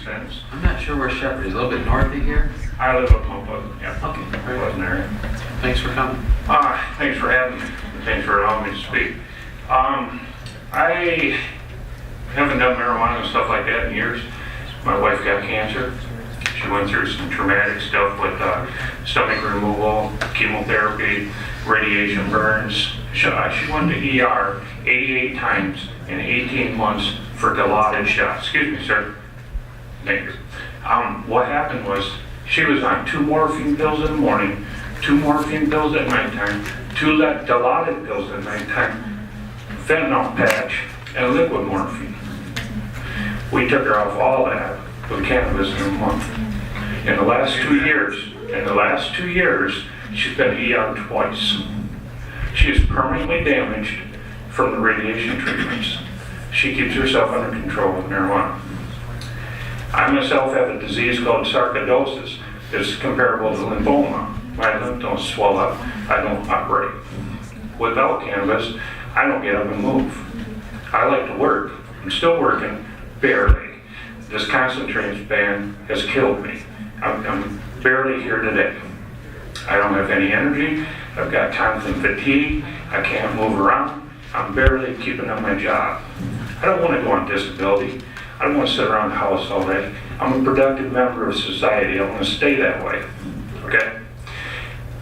sense. I'm not sure where Shepherd is. A little bit north of here? I live up Mount Pleasant, yeah. Okay. Pleasant area. Thanks for coming. Thanks for having me. Thanks for allowing me to speak. I haven't done marijuana and stuff like that in years. My wife got cancer. She went through some traumatic stuff with stomach removal, chemotherapy, radiation burns. She went to ER 88 times in 18 months for Dilaudid shots. Excuse me, sir. Thank you. What happened was she was on 2 morphine pills in the morning, 2 morphine pills at nighttime, 2 Dilaudid pills at nighttime, fentanyl patch, and liquid morphine. We took her off all that with cannabis in a month. In the last 2 years, she's been ER twice. She is permanently damaged from the radiation treatments. She keeps herself under control with marijuana. I myself have a disease called sarcoidosis. It's comparable to lymphoma. My lymph don't swell up. I don't operate. Without cannabis, I don't get up and move. I like to work. I'm still working, barely. This concentrates ban has killed me. I'm barely here today. I don't have any energy. I've got constant fatigue. I can't move around. I'm barely keeping up my job. I don't want to go on disability. I don't want to sit around the house all day. I'm a productive member of society. I want to stay that way. Okay?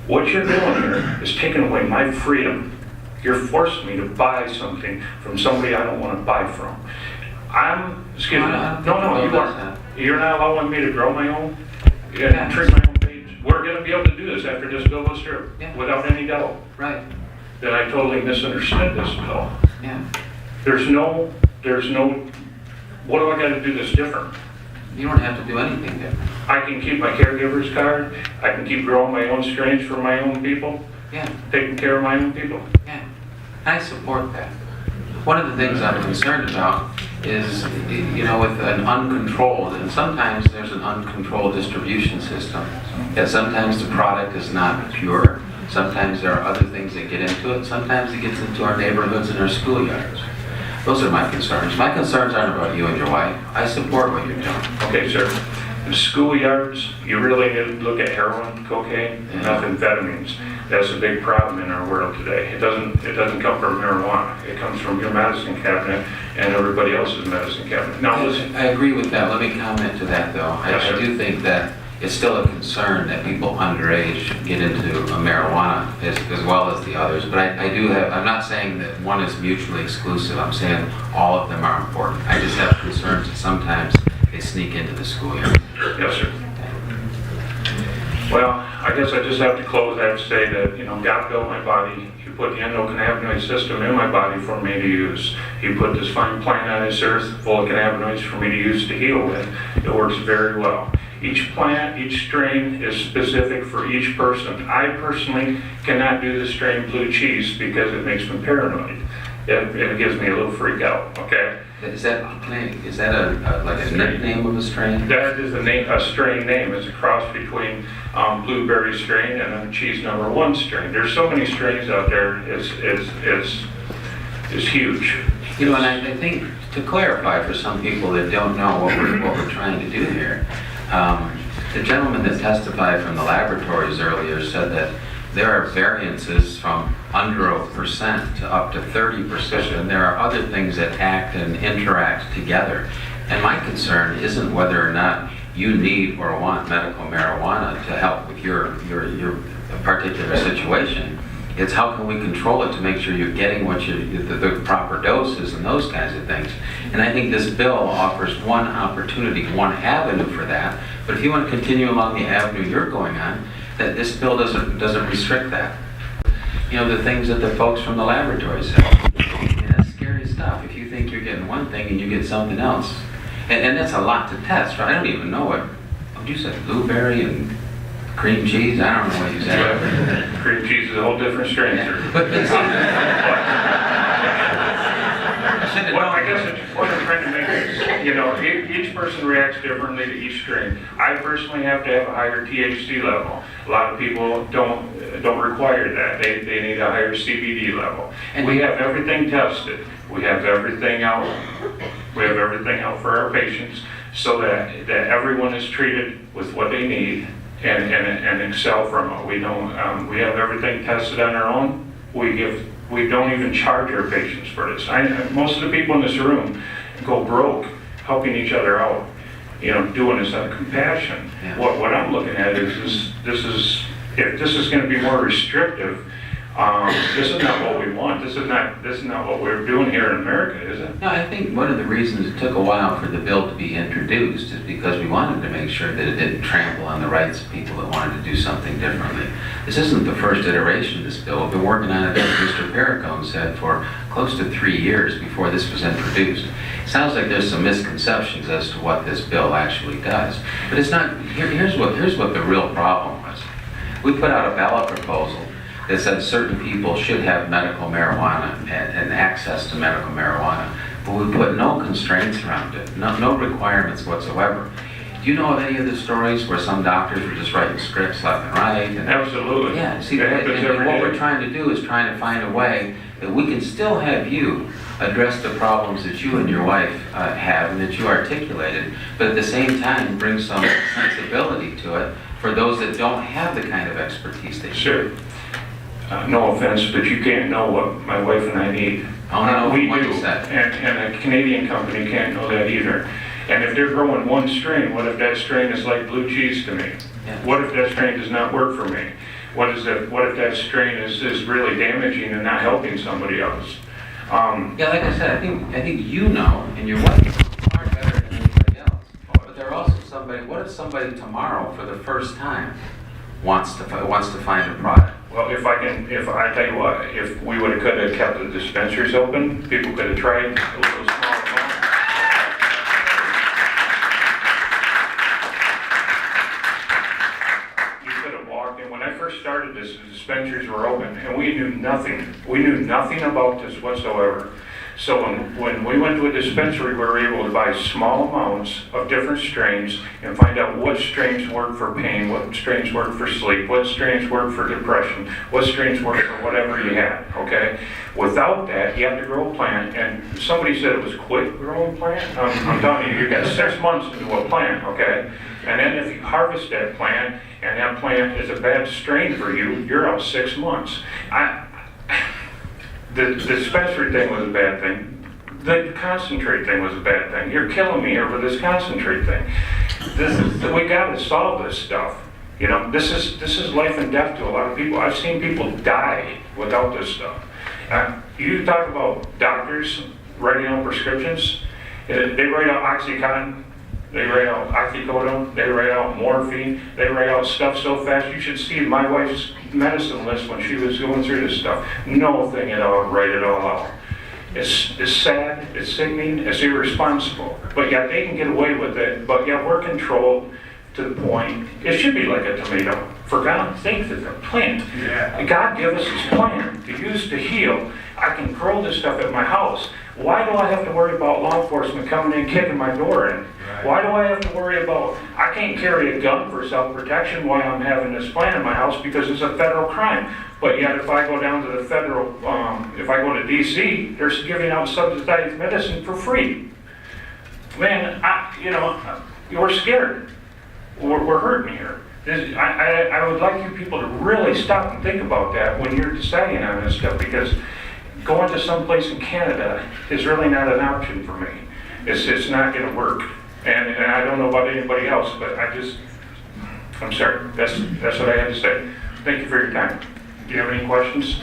What you're doing here is taking away my freedom. You're forcing me to buy something from somebody I don't want to buy from. Excuse me. No, you are. You're not allowing me to grow my own? Yeah, treat my own babies. We're going to be able to do this after this bill goes through, without any doubt. Right. That I totally misunderstood this bill. Yeah. There's no, what do I got to do that's different? You don't have to do anything different. I can keep my caregiver's card. I can keep growing my own strains for my own people. Yeah. Taking care of my own people. Yeah. I support that. One of the things I'm concerned about is, with an uncontrolled, and sometimes there's an uncontrolled distribution system, that sometimes the product is not pure, sometimes there are other things that get into it, sometimes it gets into our neighborhoods and our schoolyards. Those are my concerns. My concerns aren't about you and your wife. I support what you're doing. Okay, sir. In schoolyards, you really need to look at heroin, cocaine, and methamphetamines. That's a big problem in our world today. It doesn't come from marijuana. It comes from your medicine cabinet and everybody else's medicine cabinet. Now listen. I agree with that. Let me comment to that though. Yes, I do think that it's still a concern that people underage get into marijuana as well as the others. But I'm not saying that one is mutually exclusive. I'm saying all of them are important. I just have concerns that sometimes they sneak into the schoolyard. Yes, sir. Well, I guess I just have to close. I have to say that, God built my body. He put the endocannabinoid system in my body for me to use. He put this fine plant on this earth full of cannabinoids for me to use to heal with. It works very well. Each plant, each strain is specific for each person. I personally cannot do the strain blue cheese because it makes me paranoid. It gives me a little freak out, okay? Is that a nickname of a strain? That is a strain name. It's a cross between blueberry strain and a cheese number 1 strain. There's so many strains out there. It's huge. And I think to clarify for some people that don't know what we're trying to do here, the gentleman that testified from the laboratories earlier said that there are variances from under 1% to up to 30%, and there are other things that act and interact together. And my concern isn't whether or not you need or want medical marijuana to help with your particular situation. It's how can we control it to make sure you're getting the proper doses and those kinds of things. And I think this bill offers one opportunity, one avenue for that. But if you want to continue along the avenue you're going on, that this bill doesn't restrict that. The things that the folks from the laboratories say. That's scary stuff. If you think you're getting one thing and you get something else, and that's a lot to test, right? I don't even know what you said, blueberry and cream cheese? I don't know what you said. Cream cheese is a whole different strain, sir. But Well, I guess what I'm trying to make is, each person reacts differently to each strain. I personally have to have a higher THC level. A lot of people don't require that. They need a higher CBD level. And we have everything tested. We have everything out. We have everything out for our patients. so that everyone is treated with what they need and excel from it. We don't, we have everything tested on our own. We don't even charge our patients for this. Most of the people in this room go broke helping each other out, you know, doing this out of compassion. Yeah. What I'm looking at is if this is going to be more restrictive, this is not what we want. This is not what we're doing here in America, is it? No, I think one of the reasons it took a while for the bill to be introduced is because we wanted to make sure that it didn't trample on the rights of people that wanted to do something differently. This isn't the first iteration of this bill. We've been working on it, as Mr. Perricone said, for close to 3 years before this was introduced. It sounds like there's some misconceptions as to what this bill actually does. But it's not, here's what the real problem was. We put out a ballot proposal that said certain people should have medical marijuana and access to medical marijuana, but we put no constraints around it, no requirements whatsoever. Do you know of any of the stories where some doctors were just writing scripts left and right? And Absolutely. yeah, see, That happens and every what day. we're trying to do is trying to find a way that we can still have you address the problems that you and your wife have and that you articulated, but at the same time bring some sensibility to it for those that don't have the kind of expertise that you Sure. No offense, but you can't know what my wife and I need. I wanna know We what do, you said. and a Canadian company can't know that either. And if they're growing one strain, what if that strain is like blue cheese to me? Yeah. What if that strain does not work for me? What if that strain is really damaging and not helping somebody else? Yeah, like I said, I think you know, and your wife knows far better than anybody else. But there are also somebody. What if somebody tomorrow, for the first time, wants to find a product? Well, if I tell you what, if we could have kept the dispensaries open, people could have tried a little small amount. You could have walked in. When I first started this, the dispensaries were open, and we knew nothing. We knew nothing about this whatsoever. So when we went to a dispensary, we were able to buy small amounts of different strains and find out what strains work for pain, what strains work for sleep, what strains work for depression, what strains work for whatever you had, okay? Without that, you have to grow a plant, and somebody said it was quick growing plant. I'm telling you, you got 6 months into a plant, okay? And then if you harvest that plant, and that plant is a bad strain for you, you're out 6 months. The dispensary thing was a bad thing. The concentrate thing was a bad thing. You're killing me over this concentrate thing. We got to solve this stuff. You know, this is life and death to a lot of people. I've seen people die without this stuff. You talk about doctors writing out prescriptions. They write out Oxycontin. They write out oxycodone. They write out morphine. They write out stuff so fast. You should see my wife's medicine list when she was going through this stuff. No thing at all, write it all out. It's sad, it's sickening, it's irresponsible. But yet they can get away with it, but yet we're controlled to the point, it should be like a tomato. For God's sake, it's a plant. Yeah. God gave us this plant to use to heal. I can grow this stuff at my house. Why do I have to worry about law enforcement coming in kicking my door in? Why do I have to worry about, I can't carry a gun for self-protection while I'm having this plant in my house because it's a federal crime. But yet if I go down to the federal, if I go to DC, they're giving out subsidized medicine for free. Man, we're scared. We're hurting here. I would like you people to really stop and think about that when you're deciding on this stuff, because going to someplace in Canada is really not an option for me. It's not going to work. And I don't know about anybody else, but I'm sorry. That's what I had to say. Thank you for your time. Do you have any questions?